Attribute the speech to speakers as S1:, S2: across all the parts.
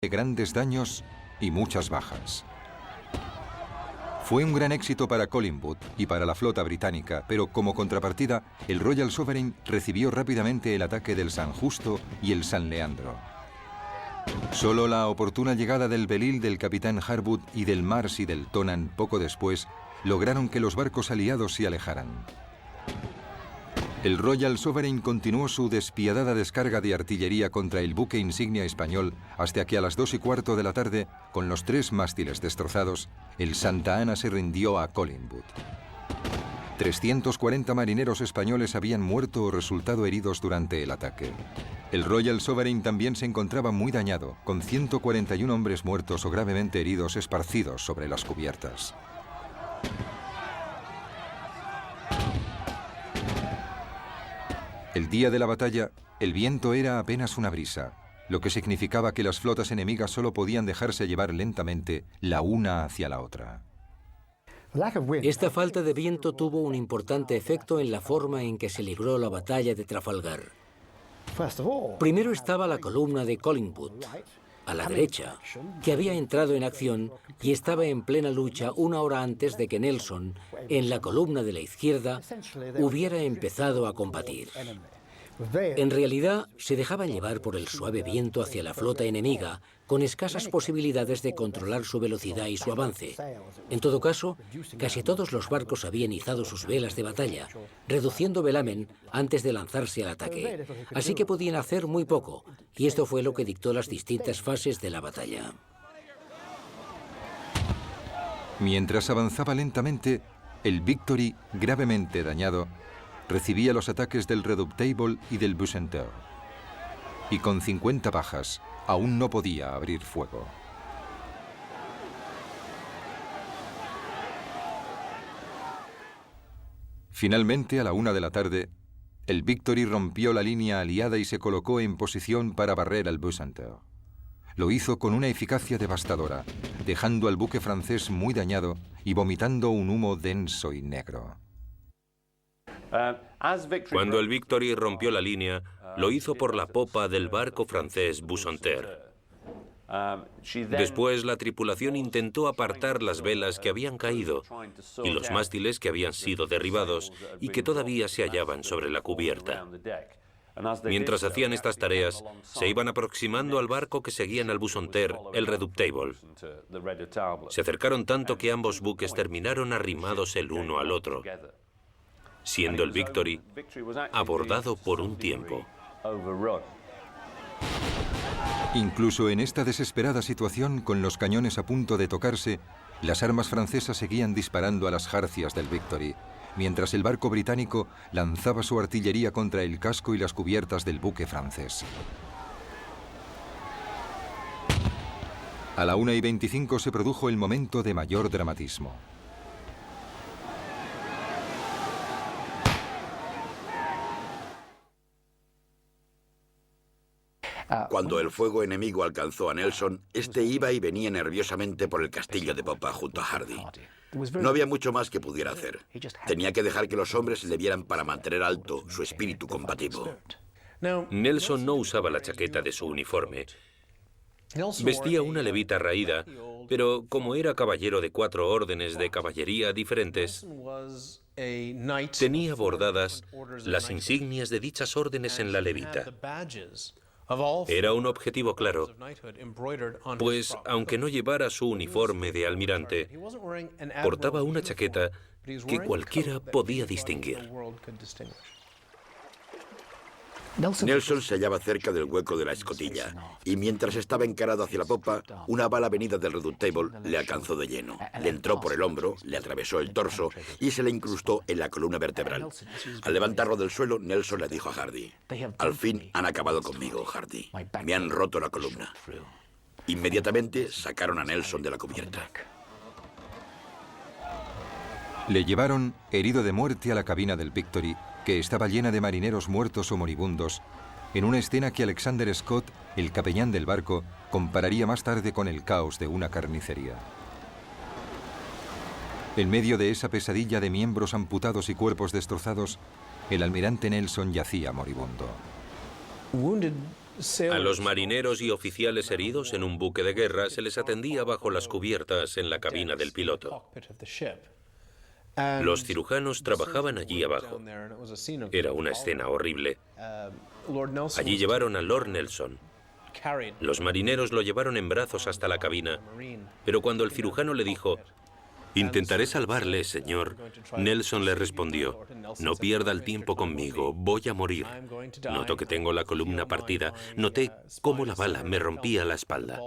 S1: de grandes daños y muchas bajas. Fue un gran éxito para Collingwood y para la flota británica, pero como contrapartida, el Royal Sovereign recibió rápidamente el ataque del San Justo y el San Leandro. Solo la oportuna llegada del Belil del capitán Harwood y del Mars y del Tonan poco después lograron que los barcos aliados se alejaran. El Royal Sovereign continuó su despiadada descarga de artillería contra el buque insignia español hasta que a las 2:15 de la tarde, con los 3 mástiles destrozados, el Santa Ana se rindió a Collingwood. 340 marineros españoles habían muerto o resultado heridos durante el ataque. El Royal Sovereign también se encontraba muy dañado, con 141 hombres muertos o gravemente heridos esparcidos sobre las cubiertas. El día de la batalla, el viento era apenas una brisa, lo que significaba que las flotas enemigas solo podían dejarse llevar lentamente la una hacia la otra.
S2: Esta falta de viento tuvo un importante efecto en la forma en que se libró la batalla de Trafalgar. Primero estaba la columna de Collingwood, a la derecha, que había entrado en acción y estaba en plena lucha una hora antes de que Nelson, en la columna de la izquierda, hubiera empezado a combatir. En realidad, se dejaba llevar por el suave viento hacia la flota enemiga, con escasas posibilidades de controlar su velocidad y su avance. En todo caso, casi todos los barcos habían izado sus velas de batalla, reduciendo velamen antes de lanzarse al ataque. Así que podían hacer muy poco, y esto fue lo que dictó las distintas fases de la batalla.
S1: Mientras avanzaba lentamente, el Victory, gravemente dañado, recibía los ataques del Redoutable y del Bucentaure. Y con 50 bajas, aún no podía abrir fuego. Finalmente, a la 1 de la tarde, el Victory rompió la línea aliada y se colocó en posición para barrer al Bucentaure. Lo hizo con una eficacia devastadora, dejando al buque francés muy dañado y vomitando un humo denso y negro.
S3: Cuando el Victory rompió la línea, lo hizo por la popa del barco francés Bucentaure. Después, la tripulación intentó apartar las velas que habían caído y los mástiles que habían sido derribados y que todavía se hallaban sobre la cubierta. Mientras hacían estas tareas, se iban aproximando al barco que seguían al Bucentaure, el Redoutable. Se acercaron tanto que ambos buques terminaron arrimados el uno al otro, siendo el Victory abordado por un tiempo.
S1: Incluso en esta desesperada situación, con los cañones a punto de tocarse, las armas francesas seguían disparando a las jarcias del Victory, mientras el barco británico lanzaba su artillería contra el casco y las cubiertas del buque francés. A la 1:25 se produjo el momento de mayor dramatismo.
S4: Cuando el fuego enemigo alcanzó a Nelson, este iba y venía nerviosamente por el castillo de popa junto a Hardy. No había mucho más que pudiera hacer. Tenía que dejar que los hombres le vieran para mantener alto su espíritu combativo.
S3: Nelson no usaba la chaqueta de su uniforme. Vestía una levita raída, pero como era caballero de 4 órdenes de caballería diferentes, tenía bordadas las insignias de dichas órdenes en la levita. Era un objetivo claro, pues aunque no llevara su uniforme de almirante, portaba una chaqueta que cualquiera podía distinguir.
S4: Nelson se hallaba cerca del hueco de la escotilla, y mientras estaba encarado hacia la popa, una bala venida del Redoutable le alcanzó de lleno. Le entró por el hombro, le atravesó el torso y se le incrustó en la columna vertebral. Al levantarlo del suelo, Nelson le dijo a Hardy: «Al fin han acabado conmigo, Hardy. Me han roto la columna». Inmediatamente sacaron a Nelson de la cubierta.
S1: Le llevaron, herido de muerte, a la cabina del Victory, que estaba llena de marineros muertos o moribundos, en una escena que Alexander Scott, el capellán del barco, compararía más tarde con el caos de una carnicería. En medio de esa pesadilla de miembros amputados y cuerpos destrozados, el almirante Nelson yacía moribundo.
S3: A los marineros y oficiales heridos en un buque de guerra se les atendía bajo las cubiertas en la cabina del piloto. Los cirujanos trabajaban allí abajo. Era una escena horrible. Allí llevaron a Lord Nelson. Los marineros lo llevaron en brazos hasta la cabina, pero cuando el cirujano le dijo: «Intentaré salvarle, señor», Nelson le respondió: «No pierda el tiempo conmigo, voy a morir. Noto que tengo la columna partida. Noté cómo la bala me rompía la espalda».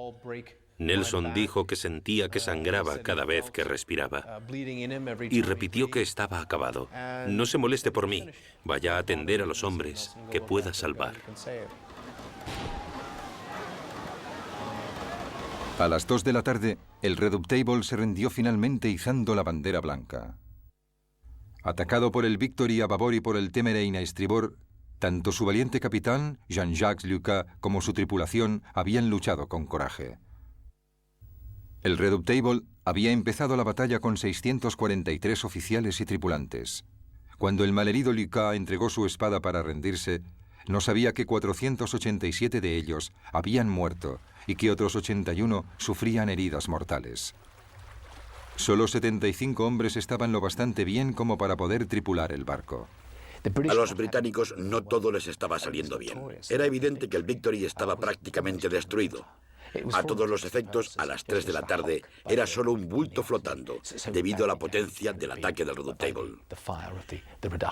S3: Nelson dijo que sentía que sangraba cada vez que respiraba y repitió que estaba acabado. «No se moleste por mí, vaya a atender a los hombres que pueda salvar».
S1: A las 2 de la tarde, el Redoutable se rindió finalmente izando la bandera blanca. Atacado por el Victory a babor y por el Temerine a estribor, tanto su valiente capitán, Jean-Jacques Lucas, como su tripulación habían luchado con coraje. El Redoutable había empezado la batalla con 643 oficiales y tripulantes. Cuando el malherido Lucas entregó su espada para rendirse, no sabía que 487 de ellos habían muerto y que otros 81 sufrían heridas mortales. Solo 75 hombres estaban lo bastante bien como para poder tripular el barco.
S4: A los británicos no todo les estaba saliendo bien. Era evidente que el Victory estaba prácticamente destruido. A todos los efectos, a las 3 de la tarde, era solo un bulto flotando, debido a la potencia del ataque del Redoutable.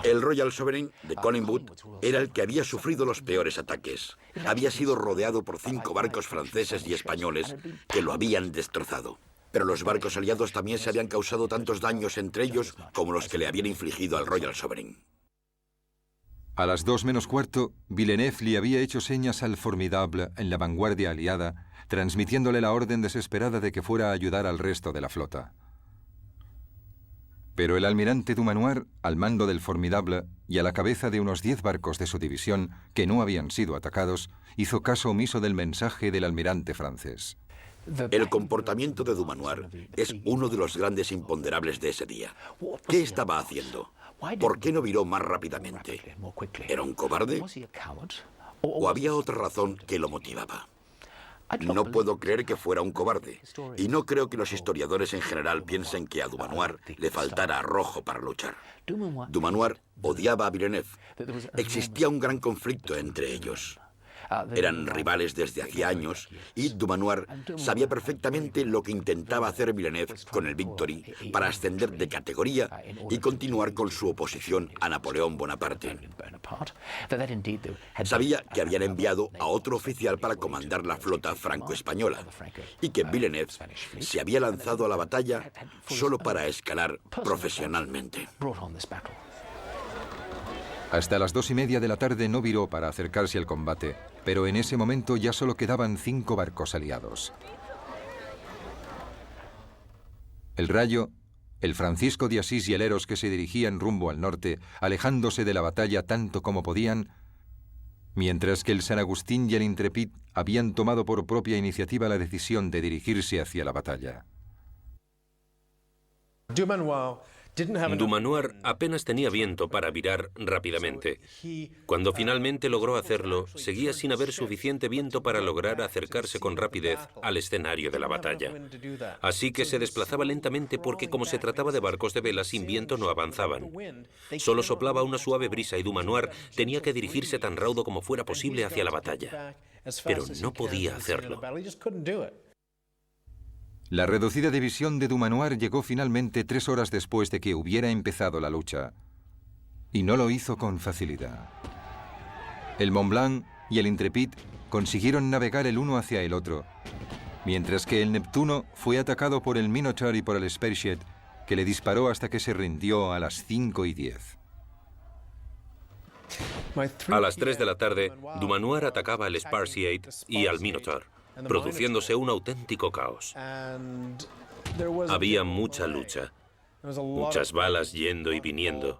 S4: El Royal Sovereign de Collingwood era el que había sufrido los peores ataques. Había sido rodeado por 5 barcos franceses y españoles que lo habían destrozado. Pero los barcos aliados también se habían causado tantos daños entre ellos como los que le habían infligido al Royal Sovereign.
S1: A las 2 menos cuarto, Villeneuve le había hecho señas al Formidable en la vanguardia aliada, transmitiéndole la orden desesperada de que fuera a ayudar al resto de la flota. Pero el almirante Dumanoir, al mando del Formidable y a la cabeza de unos 10 barcos de su división que no habían sido atacados, hizo caso omiso del mensaje del almirante francés.
S4: El comportamiento de Dumanoir es uno de los grandes imponderables de ese día. ¿Qué estaba haciendo? ¿Por qué no viró más rápidamente? ¿Era un cobarde? ¿O había otra razón que lo motivaba? No puedo creer que fuera un cobarde, y no creo que los historiadores en general piensen que a Dumanoir le faltara arrojo para luchar. Dumanoir odiaba a Villeneuve. Existía un gran conflicto entre ellos. Eran rivales desde hacía años y Dumanoir sabía perfectamente lo que intentaba hacer Villeneuve con el Victory para ascender de categoría y continuar con su oposición a Napoleón Bonaparte. Sabía que habían enviado a otro oficial para comandar la flota franco-española y que Villeneuve se había lanzado a la batalla solo para escalar profesionalmente.
S1: Hasta las 2:30 de la tarde no viró para acercarse al combate, pero en ese momento ya solo quedaban 5 barcos aliados. El Rayo, el Francisco de Asís y el Eros, que se dirigían rumbo al norte, alejándose de la batalla tanto como podían, mientras que el San Agustín y el Intrepid habían tomado por propia iniciativa la decisión de dirigirse hacia la batalla.
S3: Dumanoir apenas tenía viento para virar rápidamente. Cuando finalmente logró hacerlo, seguía sin haber suficiente viento para lograr acercarse con rapidez al escenario de la batalla. Así que se desplazaba lentamente porque, como se trataba de barcos de vela, sin viento no avanzaban. Solo soplaba una suave brisa y Dumanoir tenía que dirigirse tan raudo como fuera posible hacia la batalla. Pero no podía hacerlo.
S1: La reducida división de Dumanoir llegó finalmente 3 horas después de que hubiera empezado la lucha. Y no lo hizo con facilidad. El Mont Blanc y el Intrepid consiguieron navegar el uno hacia el otro, mientras que el Neptuno fue atacado por el Minotaur y por el Spearhead, que le disparó hasta que se rindió a las 5:10.
S3: A las 3 de la tarde, Dumanoir atacaba al Spearhead y al Minotaur, produciéndose un auténtico caos. Había mucha lucha, muchas balas yendo y viniendo.